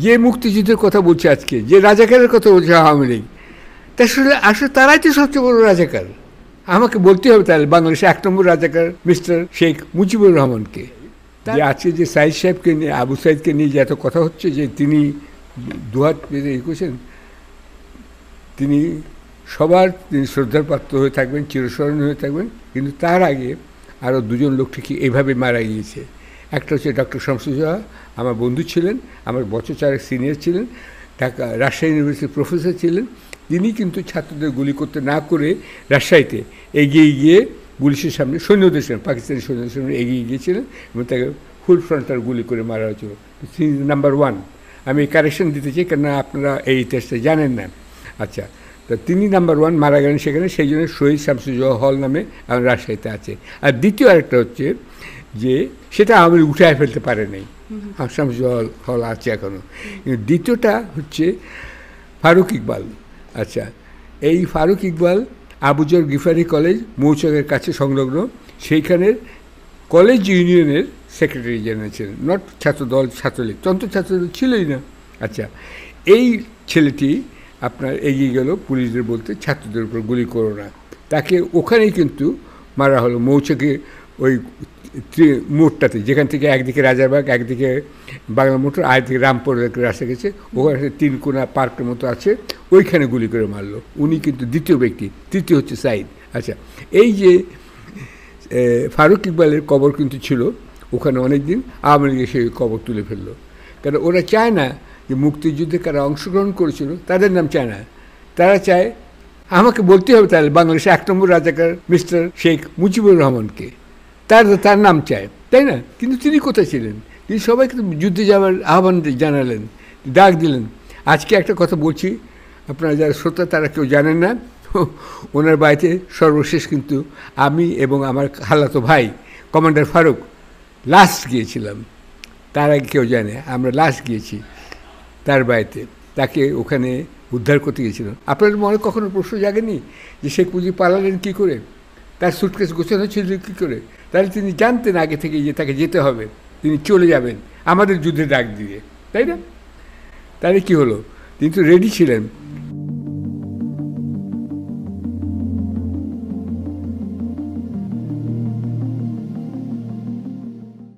যে মুক্তিযুদ্ধের কথা বলছে আজকে, যে রাজাকারের কথা বলছে আওয়ামী লীগ, আসলে তারাই তো সবচেয়ে বড় রাজাকার। আমাকে বলতে হবে তাহলে বাংলাদেশে 1 নম্বর রাজাকার মিস্টার শেখ মুজিবুর রহমানকে। যে আজকে যে সাইদ সাহেবকে নিয়ে, আবু সাইদকে নিয়ে যে এত কথা হচ্ছে, যে তিনি দুহাত পেতে করছেন, তিনি শ্রদ্ধার পাত্র হয়ে থাকবেন, চিরস্মরণীয় হয়ে থাকবেন। কিন্তু তার আগে আরও 2জন লোক ঠিকই এইভাবে মারা গিয়েছে। একটা হচ্ছে ডক্টর শামসুজ্জোহা, আমার বন্ধু ছিলেন, আমার বছর 4 সিনিয়র ছিলেন, রাজশাহী ইউনিভার্সিটির প্রফেসর ছিলেন। তিনি কিন্তু ছাত্রদের গুলি করতে না করে রাজশাহীতে এগিয়ে গিয়ে পুলিশের সামনে, সৈন্যদের সামনে, পাকিস্তানি সৈন্যদের সামনে এগিয়ে গিয়েছিলেন এবং তাকে ফুল ফ্রন্টাল গুলি করে মারা হয়েছিল। নাম্বার 1। আমি কারেকশন দিতে চাই, কেননা আপনারা এই ইতিহাসটা জানেন না। আচ্ছা, তো তিনি নাম্বার 1 মারা গেলেন সেখানে, সেই জন্য শহীদ শামসুজ্জোহা হল নামে আমার রাজশাহীতে আছে। আর দ্বিতীয় আরেকটা হচ্ছে যে সেটা আমি উঠায় ফেলতে পারে নাই, শামসুজ্জোহা হল আছে এখনও। কিন্তু দ্বিতীয়টা হচ্ছে ফারুক ইকবাল। আচ্ছা, এই ফারুক ইকবাল আবুজর গিফারি কলেজ মৌচাকের কাছে সংলগ্ন, সেইখানের কলেজ ইউনিয়নের সেক্রেটারি জেনারেল ছিলেন, নট ছাত্রদল ছাত্রলীগ, ছাত্রদল ছিলই না। আচ্ছা, এই ছেলেটি আপনার এগিয়ে গেল পুলিশদের বলতে, ছাত্রদের উপর গুলি করো না। তাকে ওখানেই কিন্তু মারা হলো, মৌচাকে ওই মোড়টাতে, যেখান থেকে একদিকে রাজারবাগ, একদিকে বাংলা মোটর, আরেকদিকে রামপুর রাস্তা গেছে, ওখানে 3 কোনা পার্কের মতো আছে, ওইখানে গুলি করে মারলো। উনি কিন্তু দ্বিতীয় ব্যক্তি, তৃতীয় হচ্ছে সাইদ। আচ্ছা, এই যে ফারুক ইকবালের কবর কিন্তু ছিল ওখানে অনেক দিন, আওয়ামী লীগে সেই কবর তুলে ফেললো। কারণ ওরা চায় না যে মুক্তিযুদ্ধে কারা অংশগ্রহণ করেছিল তাদের নাম চায় না, তারা চায়, আমাকে বলতে হবে তাহলে বাংলাদেশে 1 নম্বর রাজাকার মিস্টার শেখ মুজিবুর রহমানকে, তার নাম চায়, তাই না? কিন্তু তিনি কোথায় ছিলেন? তিনি সবাইকে যুদ্ধে যাওয়ার আহ্বান জানালেন, ডাক দিলেন। আজকে একটা কথা বলছি, আপনারা যারা শ্রোতা তারা কেউ জানেন না, ওনার বাড়িতে সর্বশেষ কিন্তু আমি এবং আমার খালাতো ভাই কমান্ডার ফারুক লাস্ট গিয়েছিলাম। তার আগে কেউ জানে, আমরা লাস্ট গিয়েছি তার বাড়িতে, তাকে ওখানে উদ্ধার করতে গিয়েছিলাম। আপনাদের মনে কখনো প্রশ্ন জাগেনি যে শেখ মুজিব পালালেন কী করে, তার সুটকেস গোছানো ছিল কী করে? তাহলে তিনি জানতেন আগে থেকে যে তাকে যেতে হবে, তিনি চলে যাবেন আমাদের যুদ্ধে ডাক দিয়ে, তাই না? তাহলে কী হলো? তিনি তো রেডি ছিলেন,